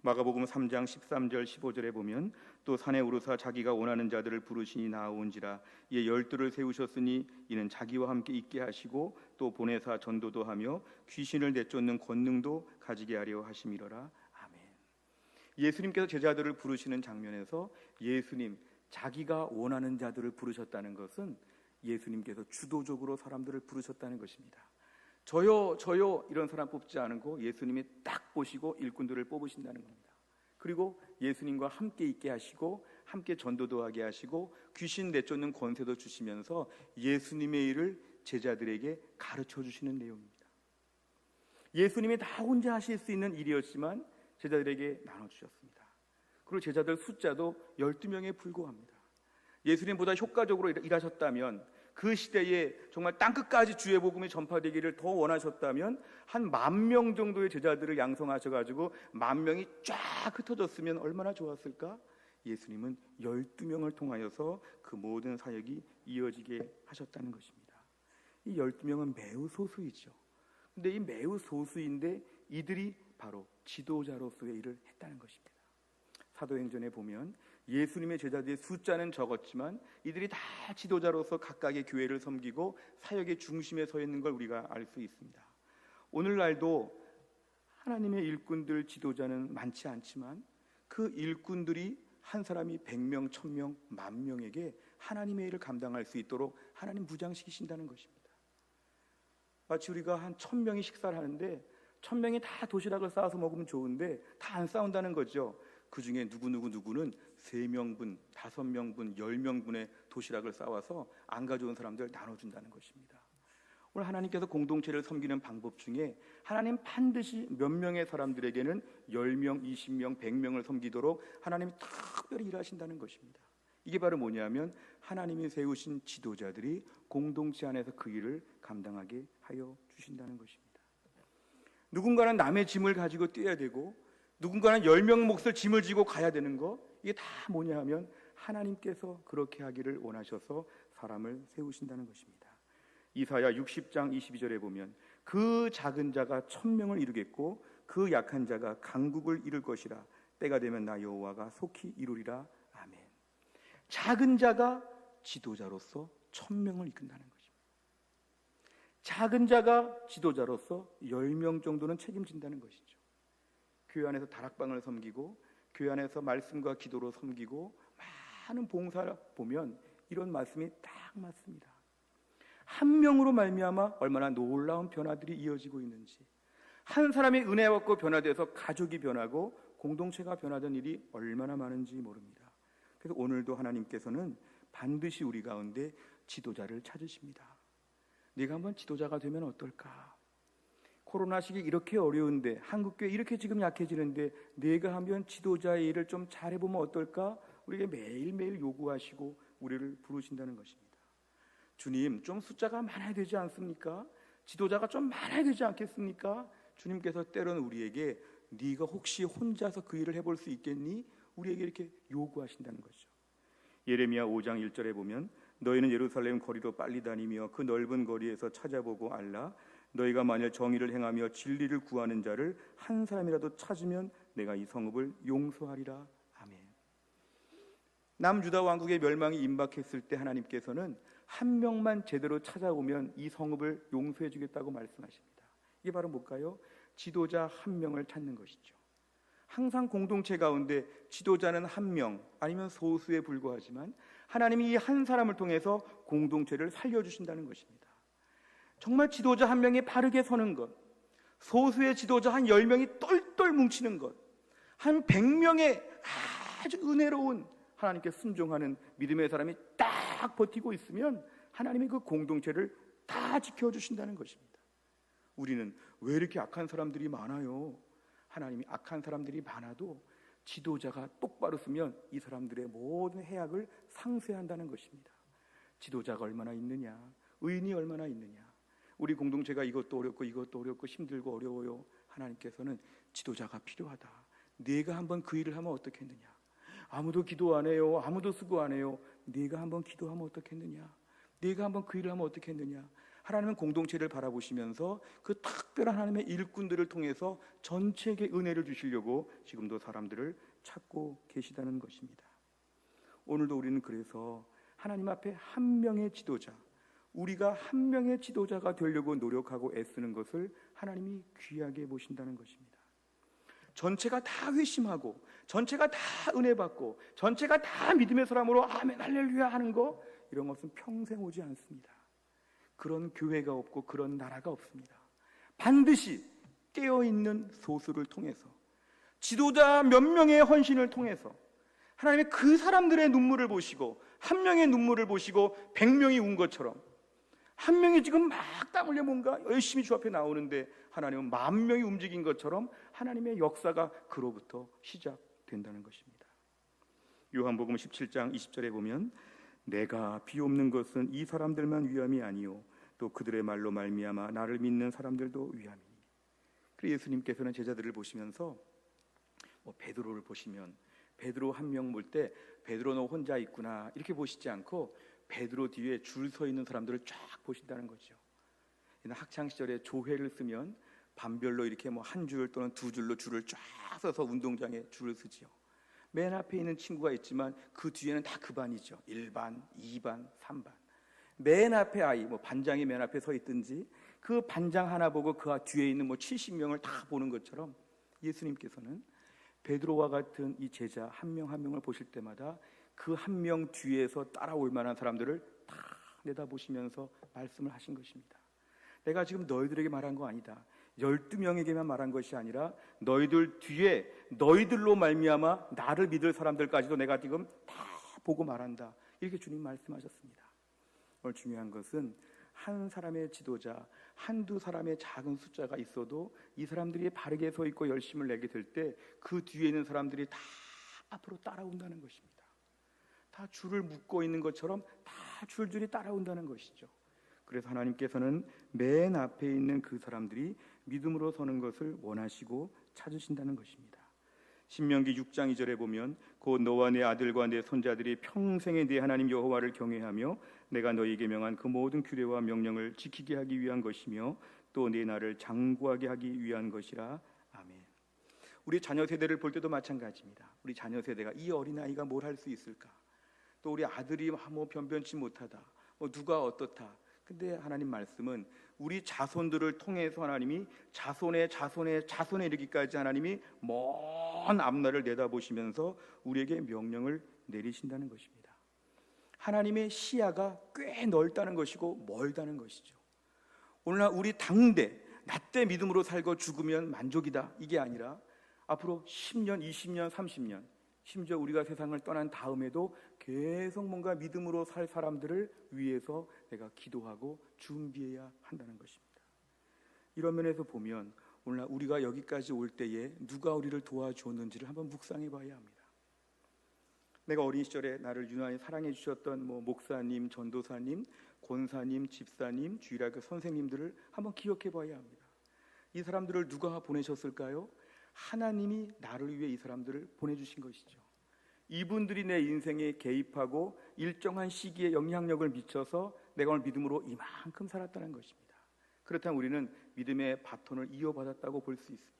마가복음 3장 13절 15절에 보면 또 산에 오르사 자기가 원하는 자들을 부르시니 나아온지라. 이에 12를 세우셨으니 이는 자기와 함께 있게 하시고 또 보내사 전도도 하며 귀신을 내쫓는 권능도 가지게 하려 하심이로라. 아멘. 예수님께서 제자들을 부르시는 장면에서 예수님 자기가 원하는 자들을 부르셨다는 것은 예수님께서 주도적으로 사람들을 부르셨다는 것입니다. 저요 이런 사람 뽑지 않고 예수님이 딱 보시고 일꾼들을 뽑으신다는 겁니다. 그리고 예수님과 함께 있게 하시고 함께 전도도 하게 하시고 귀신 내쫓는 권세도 주시면서 예수님의 일을 제자들에게 가르쳐 주시는 내용입니다. 예수님이 다 혼자 하실 수 있는 일이었지만 제자들에게 나눠주셨습니다. 그리고 제자들 숫자도 12명에 불과합니다. 예수님보다 효과적으로 일하셨다면, 그 시대에 정말 땅끝까지 주의 복음이 전파되기를 더 원하셨다면 한 10,000명 정도의 제자들을 양성하셔가지고 10,000명이 쫙 흩어졌으면 얼마나 좋았을까? 예수님은 12명을 통하여서 그 모든 사역이 이어지게 하셨다는 것입니다. 이 12명은 매우 소수이죠. 근데 이 매우 소수인데 이들이 바로 지도자로서의 일을 했다는 것입니다. 사도행전에 보면 예수님의 제자들의 숫자는 적었지만 이들이 다 지도자로서 각각의 교회를 섬기고 사역의 중심에 서 있는 걸 우리가 알 수 있습니다. 오늘날도 하나님의 일꾼들, 지도자는 많지 않지만 그 일꾼들이 한 사람이 100명, 1000명, 10,000명에게 하나님의 일을 감당할 수 있도록 하나님 무장시키신다는 것입니다. 마치 우리가 한 1000명이 식사를 하는데 1000명이 다 도시락을 싸서 먹으면 좋은데 다 안 싸운다는 거죠. 그 중에 누구는 3명분, 5명분, 10명분의 도시락을 싸와서 안 가져온 사람들 나눠준다는 것입니다. 오늘 하나님께서 공동체를 섬기는 방법 중에 하나님 반드시 몇 명의 사람들에게는 10명, 20명, 100명을 섬기도록 하나님이 특별히 일하신다는 것입니다. 이게 바로 뭐냐면 하나님이 세우신 지도자들이 공동체 안에서 그 일을 감당하게 하여 주신다는 것입니다. 누군가는 남의 짐을 가지고 뛰어야 되고 누군가는 10명 몫을 짐을 지고 가야 되는 거, 이게 다 뭐냐 하면 하나님께서 그렇게 하기를 원하셔서 사람을 세우신다는 것입니다. 이사야 60장 22절에 보면 그 작은 자가 1000명을 이루겠고 그 약한 자가 강국을 이룰 것이라. 때가 되면 나 여호와가 속히 이루리라. 아멘. 작은 자가 지도자로서 1000명을 이끈다는 것입니다. 작은 자가 지도자로서 10명 정도는 책임진다는 것이죠. 교회 안에서 다락방을 섬기고 교회 안에서 말씀과 기도로 섬기고 많은 봉사를 보면 이런 말씀이 딱 맞습니다. 한 명으로 말미암아 얼마나 놀라운 변화들이 이어지고 있는지, 한 사람이 은혜 받고 변화돼서 가족이 변하고 공동체가 변화된 일이 얼마나 많은지 모릅니다. 그래서 오늘도 하나님께서는 반드시 우리 가운데 지도자를 찾으십니다. 네가 한번 지도자가 되면 어떨까? 코로나 시기 이렇게 어려운데, 한국교회 이렇게 지금 약해지는데 네가 한번 지도자의 일을 좀 잘해보면 어떨까? 우리에게 매일매일 요구하시고 우리를 부르신다는 것입니다. 주님, 좀 숫자가 많아야 되지 않습니까? 지도자가 좀 많아야 되지 않겠습니까? 주님께서 때로는 우리에게 네가 혹시 혼자서 그 일을 해볼 수 있겠니? 우리에게 이렇게 요구하신다는 거죠. 예레미야 5장 1절에 보면 너희는 예루살렘 거리로 빨리 다니며 그 넓은 거리에서 찾아보고 알라. 너희가 만일 정의를 행하며 진리를 구하는 자를 한 사람이라도 찾으면 내가 이 성읍을 용서하리라. 아멘. 남유다 왕국의 멸망이 임박했을 때 하나님께서는 한 명만 제대로 찾아오면 이 성읍을 용서해 주겠다고 말씀하십니다. 이게 바로 뭘까요? 지도자 한 명을 찾는 것이죠. 항상 공동체 가운데 지도자는 한 명 아니면 소수에 불과하지만 하나님이 이 한 사람을 통해서 공동체를 살려주신다는 것입니다. 정말 지도자 한 명이 바르게 서는 것, 소수의 지도자 한 10명이 똘똘 뭉치는 것, 한 100명의 아주 은혜로운 하나님께 순종하는 믿음의 사람이 딱 버티고 있으면 하나님이 그 공동체를 다 지켜주신다는 것입니다. 우리는 왜 이렇게 악한 사람들이 많아요? 하나님이 악한 사람들이 많아도 지도자가 똑바로 쓰면 이 사람들의 모든 해악을 상쇄한다는 것입니다. 지도자가 얼마나 있느냐, 의인이 얼마나 있느냐. 우리 공동체가 이것도 어렵고 힘들고 어려워요. 하나님께서는 지도자가 필요하다. 네가 한번 그 일을 하면 어떻겠느냐. 아무도 기도 안 해요. 아무도 수고 안 해요. 네가 한번 기도하면 어떻겠느냐. 네가 한번 그 일을 하면 어떻겠느냐. 하나님은 공동체를 바라보시면서 그 특별한 하나님의 일꾼들을 통해서 전체에게 은혜를 주시려고 지금도 사람들을 찾고 계시다는 것입니다. 오늘도 우리는 그래서 하나님 앞에 한 명의 지도자, 우리가 한 명의 지도자가 되려고 노력하고 애쓰는 것을 하나님이 귀하게 보신다는 것입니다. 전체가 다 회심하고 전체가 다 은혜 받고 전체가 다 믿음의 사람으로 아멘 할렐루야 하는 거, 이런 것은 평생 오지 않습니다. 그런 교회가 없고 그런 나라가 없습니다. 반드시 깨어있는 소수를 통해서, 지도자 몇 명의 헌신을 통해서 하나님의 그 사람들의 눈물을 보시고, 한 명의 눈물을 보시고 100명이 운 것처럼, 한 명이 지금 막 땀 흘려 뭔가 열심히 주 앞에 나오는데 하나님은 10,000명이 움직인 것처럼 하나님의 역사가 그로부터 시작된다는 것입니다. 요한복음 17장 20절에 보면 내가 비옵는 것은 이 사람들만 위함이 아니요 또 그들의 말로 말미암아 나를 믿는 사람들도 위함이니. 그래서 예수님께서는 제자들을 보시면서 베드로를 보시면 베드로 한 명 볼 때 베드로 너 혼자 있구나 이렇게 보시지 않고 베드로 뒤에 줄 서 있는 사람들을 쫙 보신다는 거죠. 학창 시절에 조회를 쓰면 반별로 이렇게 한 줄 또는 두 줄로 줄을 쫙 서서 운동장에 줄을 쓰지요. 맨 앞에 있는 친구가 있지만 그 뒤에는 다 그 반이죠. 1반, 2반, 3반. 맨 앞에 아이, 반장이 맨 앞에 서 있든지 그 반장 하나 보고 그 뒤에 있는 70명을 다 보는 것처럼 예수님께서는 베드로와 같은 이 제자 한 명 한 명을 보실 때마다 그 한 명 뒤에서 따라올 만한 사람들을 다 내다보시면서 말씀을 하신 것입니다. 내가 지금 너희들에게 말한 거 아니다. 12명에게만 말한 것이 아니라 너희들 뒤에 너희들로 말미암아 나를 믿을 사람들까지도 내가 지금 다 보고 말한다. 이렇게 주님 말씀하셨습니다. 오늘 중요한 것은 한 사람의 지도자, 한두 사람의 작은 숫자가 있어도 이 사람들이 바르게 서 있고 열심을 내게 될 때 그 뒤에 있는 사람들이 다 앞으로 따라온다는 것입니다. 다 줄을 묶고 있는 것처럼 다 줄줄이 따라온다는 것이죠. 그래서 하나님께서는 맨 앞에 있는 그 사람들이 믿음으로 서는 것을 원하시고 찾으신다는 것입니다. 신명기 6장 2절에 보면 곧 너와 내 아들과 내 손자들이 평생에 네 하나님 여호와를 경외하며 내가 너희에게 명한 그 모든 규례와 명령을 지키게 하기 위한 것이며 또 네 나를 장구하게 하기 위한 것이라. 아멘. 우리 자녀 세대를 볼 때도 마찬가지입니다. 우리 자녀 세대가 이 어린아이가 뭘 할 수 있을까? 또 우리 아들이 뭐 변변치 못하다, 뭐 누가 어떻다. 근데 하나님 말씀은 우리 자손들을 통해서 하나님이 자손의 이르기까지 하나님이 먼 앞날을 내다보시면서 우리에게 명령을 내리신다는 것입니다. 하나님의 시야가 꽤 넓다는 것이고 멀다는 것이죠. 오늘날 우리 당대 나 때 믿음으로 살고 죽으면 만족이다, 이게 아니라 앞으로 10년, 20년, 30년, 심지어 우리가 세상을 떠난 다음에도 계속 뭔가 믿음으로 살 사람들을 위해서 내가 기도하고 준비해야 한다는 것입니다. 이런 면에서 보면 오늘날 우리가 여기까지 올 때에 누가 우리를 도와주었는지를 한번 묵상해 봐야 합니다. 내가 어린 시절에 나를 유난히 사랑해 주셨던 목사님, 전도사님, 권사님, 집사님, 주일학교 선생님들을 한번 기억해 봐야 합니다. 이 사람들을 누가 보내셨을까요? 하나님이 나를 위해 이 사람들을 보내주신 것이죠. 이분들이 내 인생에 개입하고 일정한 시기에 영향력을 미쳐서 내가 오늘 믿음으로 이만큼 살았다는 것입니다. 그렇다면 우리는 믿음의 바톤을 이어받았다고 볼 수 있습니다.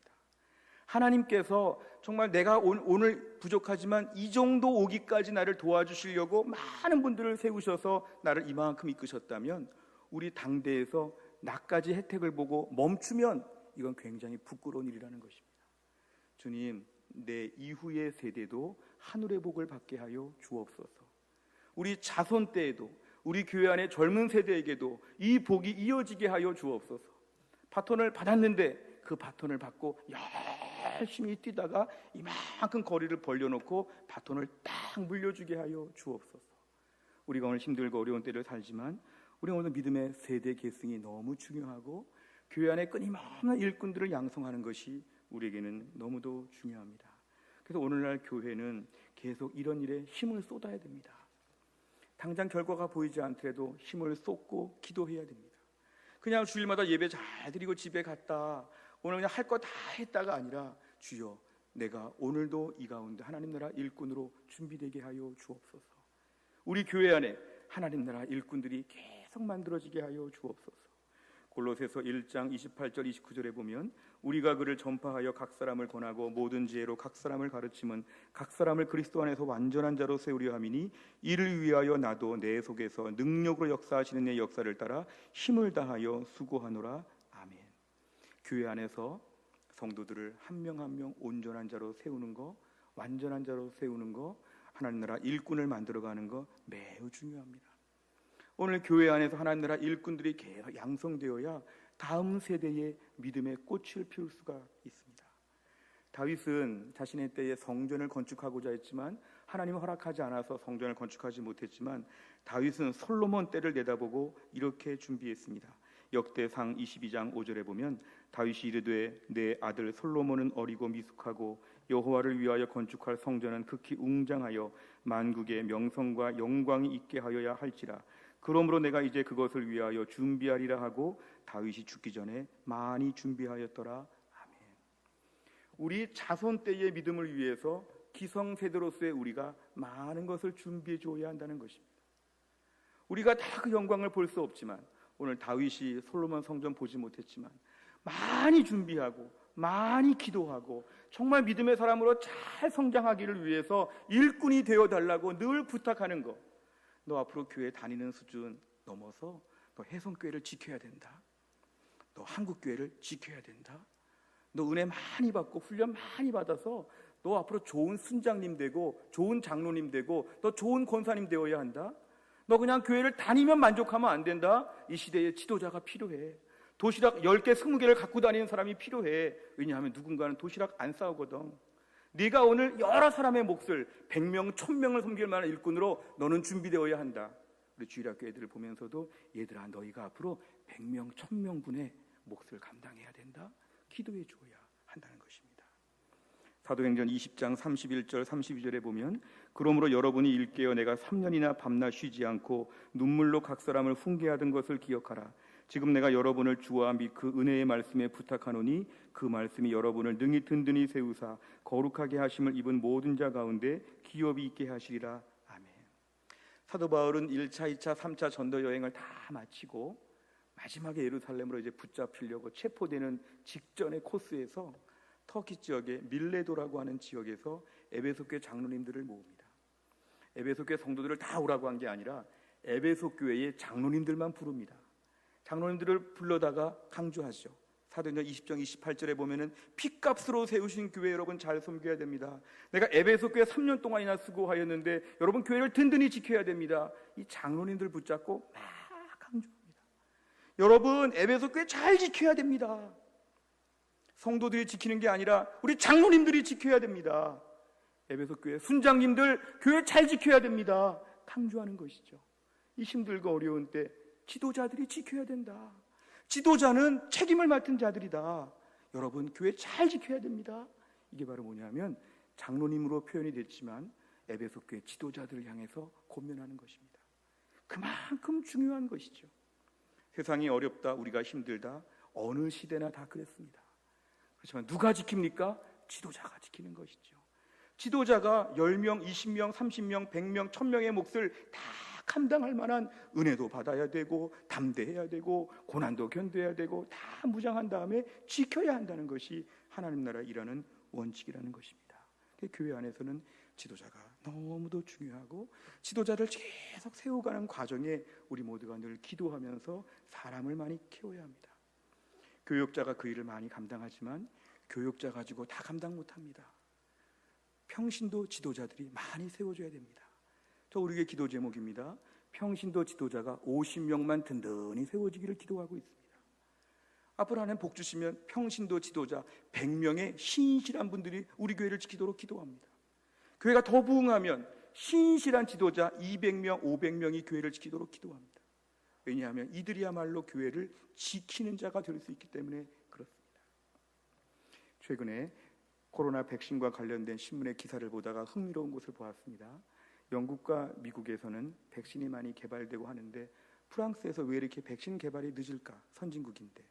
하나님께서 정말 내가 오늘 부족하지만 이 정도 오기까지 나를 도와주시려고 많은 분들을 세우셔서 나를 이만큼 이끄셨다면 우리 당대에서 나까지 혜택을 보고 멈추면 이건 굉장히 부끄러운 일이라는 것입니다. 주님, 내 이후의 세대도 하늘의 복을 받게 하여 주옵소서. 우리 자손 때에도 우리 교회 안의 젊은 세대에게도 이 복이 이어지게 하여 주옵소서. 바톤을 받았는데 그 바톤을 받고 열심히 뛰다가 이만큼 거리를 벌려놓고 바톤을 딱 물려주게 하여 주옵소서. 우리가 오늘 힘들고 어려운 때를 살지만 우리 오늘 믿음의 세대 계승이 너무 중요하고 교회 안에 끊임없는 일꾼들을 양성하는 것이 우리에게는 너무도 중요합니다. 그래서 오늘날 교회는 계속 이런 일에 힘을 쏟아야 됩니다. 당장 결과가 보이지 않더라도 힘을 쏟고 기도해야 됩니다. 그냥 주일마다 예배 잘 드리고 집에 갔다 오늘 그냥 할 거 다 했다가 아니라 주여, 내가 오늘도 이 가운데 하나님 나라 일꾼으로 준비되게 하여 주옵소서. 우리 교회 안에 하나님 나라 일꾼들이 계속 만들어지게 하여 주옵소서. 골로새서 1장 28절 29절에 보면 우리가 그를 전파하여 각 사람을 권하고 모든 지혜로 각 사람을 가르치면 각 사람을 그리스도 안에서 완전한 자로 세우려 함이니 이를 위하여 나도 내 속에서 능력으로 역사하시는 내 역사를 따라 힘을 다하여 수고하노라. 아멘. 교회 안에서 성도들을 한 명 한 명 온전한 자로 세우는 거, 완전한 자로 세우는 거, 하나님 나라 일꾼을 만들어가는 거 매우 중요합니다. 오늘 교회 안에서 하나님 나라 일꾼들이 계속 양성되어야 다음 세대의 믿음의 꽃을 피울 수가 있습니다. 다윗은 자신의 때에 성전을 건축하고자 했지만 하나님은 허락하지 않아서 성전을 건축하지 못했지만 다윗은 솔로몬 때를 내다보고 이렇게 준비했습니다. 역대상 22장 5절에 보면 다윗이 이르되 내 아들 솔로몬은 어리고 미숙하고 여호와를 위하여 건축할 성전은 극히 웅장하여 만국의 명성과 영광이 있게 하여야 할지라. 그러므로 내가 이제 그것을 위하여 준비하리라 하고 다윗이 죽기 전에 많이 준비하였더라. 아멘. 우리 자손 때의 믿음을 위해서 기성세대로서의 우리가 많은 것을 준비해 줘야 한다는 것입니다. 우리가 다 그 영광을 볼 수 없지만 오늘 다윗이 솔로몬 성전 보지 못했지만 많이 준비하고 많이 기도하고 정말 믿음의 사람으로 잘 성장하기를 위해서 일꾼이 되어달라고 늘 부탁하는 것. 너 앞으로 교회 다니는 수준 넘어서 너 혜성교회를 지켜야 된다. 너 한국교회를 지켜야 된다. 너 은혜 많이 받고 훈련 많이 받아서 너 앞으로 좋은 순장님 되고 좋은 장로님 되고 너 좋은 권사님 되어야 한다. 너 그냥 교회를 다니면 만족하면 안 된다. 이 시대에 지도자가 필요해. 도시락 10개, 20개를 갖고 다니는 사람이 필요해. 왜냐하면 누군가는 도시락 안 싸우거든. 네가 오늘 여러 사람의 몫을 100명, 1000명을 섬길 만한 일꾼으로 너는 준비되어야 한다. 우리 주일학교 애들을 보면서도 얘들아 너희가 앞으로 100명, 1000명분의 몫을 감당해야 된다. 기도해 줘야 한다는 것입니다. 사도행전 20장 31절 32절에 보면 그러므로 여러분이 일깨어 내가 3년이나 밤낮 쉬지 않고 눈물로 각 사람을 훈계하던 것을 기억하라. 지금 내가 여러분을 주와 및 그 은혜의 말씀에 부탁하노니 그 말씀이 여러분을 능히 든든히 세우사 거룩하게 하심을 입은 모든 자 가운데 기업이 있게 하시리라. 아멘. 사도 바울은 1차, 2차, 3차 전도 여행을 다 마치고 마지막에 예루살렘으로 이제 붙잡히려고 체포되는 직전의 코스에서 터키 지역의 밀레도라고 하는 지역에서 에베소 교회 장로님들을 모읍니다. 에베소 교회 성도들을 다 오라고 한 게 아니라 에베소 교회의 장로님들만 부릅니다. 장로님들을 불러다가 강조하죠. 사도행전 20장 28절에 보면은 핏값으로 세우신 교회 여러분 잘 섬겨야 됩니다. 내가 에베소 교회 3년 동안이나 수고하였는데 여러분 교회를 든든히 지켜야 됩니다. 이 장로님들 붙잡고 막 강조합니다. 여러분 에베소 교회 잘 지켜야 됩니다. 성도들이 지키는 게 아니라 우리 장로님들이 지켜야 됩니다. 에베소 교회 순장님들 교회 잘 지켜야 됩니다. 강조하는 것이죠. 이 힘들고 어려운 때 지도자들이 지켜야 된다. 지도자는 책임을 맡은 자들이다. 여러분 교회 잘 지켜야 됩니다. 이게 바로 뭐냐면 장로님으로 표현이 됐지만 에베소 교회 지도자들을 향해서 권면하는 것입니다. 그만큼 중요한 것이죠. 세상이 어렵다, 우리가 힘들다, 어느 시대나 다 그랬습니다. 그렇지만 누가 지킵니까? 지도자가 지키는 것이죠. 지도자가 10명, 20명, 30명, 100명, 1000명의 몫을 다 감당할 만한 은혜도 받아야 되고 담대해야 되고 고난도 견뎌야 되고 다 무장한 다음에 지켜야 한다는 것이 하나님 나라 일하는 원칙이라는 것입니다. 교회 안에서는 지도자가 너무도 중요하고 지도자를 계속 세워가는 과정에 우리 모두가 늘 기도하면서 사람을 많이 키워야 합니다. 교육자가 그 일을 많이 감당하지만 교육자 가지고 다 감당 못합니다. 평신도 지도자들이 많이 세워줘야 됩니다. 저 우리 교회 기도 제목입니다. 평신도 지도자가 50명만 든든히 세워지기를 기도하고 있습니다. 앞으로 하나님 복 주시면 평신도 지도자 100명의 신실한 분들이 우리 교회를 지키도록 기도합니다. 교회가 더 부흥하면 신실한 지도자 200명, 500명이 교회를 지키도록 기도합니다. 왜냐하면 이들이야말로 교회를 지키는 자가 될 수 있기 때문에 그렇습니다. 최근에 코로나 백신과 관련된 신문의 기사를 보다가 흥미로운 것을 보았습니다. 영국과 미국에서는 백신이 많이 개발되고 하는데 프랑스에서 왜 이렇게 백신 개발이 늦을까? 선진국인데.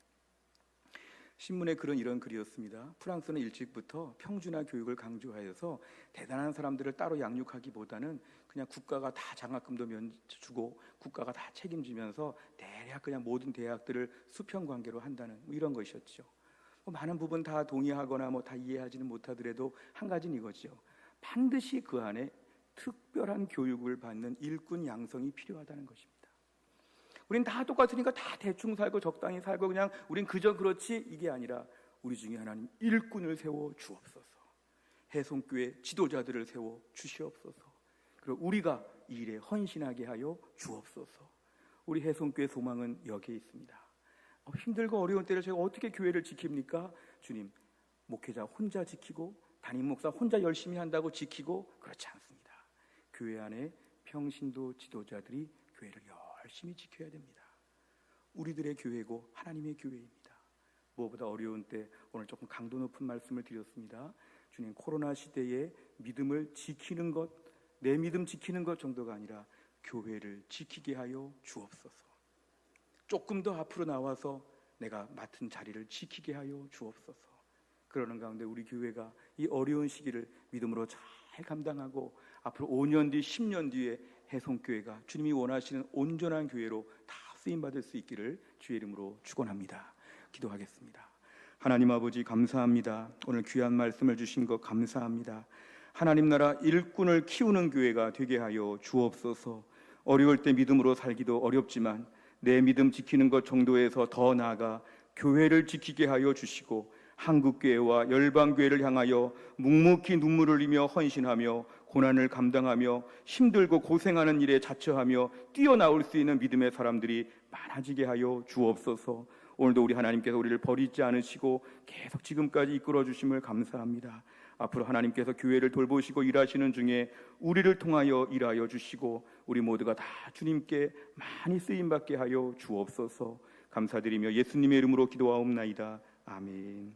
신문에 이런 글이었습니다. 프랑스는 일찍부터 평준화 교육을 강조하여서 대단한 사람들을 따로 양육하기보다는 그냥 국가가 다 장학금도 주고 국가가 다 책임지면서 대략 그냥 모든 대학들을 수평 관계로 한다는 이런 것이었죠. 많은 부분 다 동의하거나 다 이해하지는 못하더라도 한 가지는 이거죠. 반드시 그 안에 특별한 교육을 받는 일꾼 양성이 필요하다는 것입니다. 우린 다 똑같으니까 다 대충 살고 적당히 살고 그냥 우린 그저 그렇지 이게 아니라 우리 중에 하나님 일꾼을 세워 주옵소서. 해송교회 지도자들을 세워 주시옵소서. 그리고 우리가 이 일에 헌신하게 하여 주옵소서. 우리 해송교회 소망은 여기에 있습니다. 힘들고 어려운 때를 제가 어떻게 교회를 지킵니까? 주님, 목회자 혼자 지키고 담임 목사 혼자 열심히 한다고 지키고 그렇지 않습니다. 교회 안에 평신도 지도자들이 교회를 열심히 지켜야 됩니다. 우리들의 교회고 하나님의 교회입니다. 무엇보다 어려운 때 오늘 조금 강도 높은 말씀을 드렸습니다. 주님, 코로나 시대에 믿음을 지키는 것, 내 믿음 지키는 것 정도가 아니라 교회를 지키게 하여 주옵소서. 조금 더 앞으로 나와서 내가 맡은 자리를 지키게 하여 주옵소서. 그러는 가운데 우리 교회가 이 어려운 시기를 믿음으로 잘 감당하고 앞으로 5년 뒤, 10년 뒤에 해송교회가 주님이 원하시는 온전한 교회로 다 쓰임받을 수 있기를 주의 이름으로 축원합니다. 기도하겠습니다. 하나님 아버지 감사합니다. 오늘 귀한 말씀을 주신 것 감사합니다. 하나님 나라 일꾼을 키우는 교회가 되게 하여 주옵소서. 어려울 때 믿음으로 살기도 어렵지만 내 믿음 지키는 것 정도에서 더 나아가 교회를 지키게 하여 주시고 한국교회와 열방교회를 향하여 묵묵히 눈물을 흘리며 헌신하며 고난을 감당하며 힘들고 고생하는 일에 자처하며 뛰어나올 수 있는 믿음의 사람들이 많아지게 하여 주옵소서. 오늘도 우리 하나님께서 우리를 버리지 않으시고 계속 지금까지 이끌어 주심을 감사합니다. 앞으로 하나님께서 교회를 돌보시고 일하시는 중에 우리를 통하여 일하여 주시고 우리 모두가 다 주님께 많이 쓰임받게 하여 주옵소서. 감사드리며 예수님의 이름으로 기도하옵나이다. 아멘.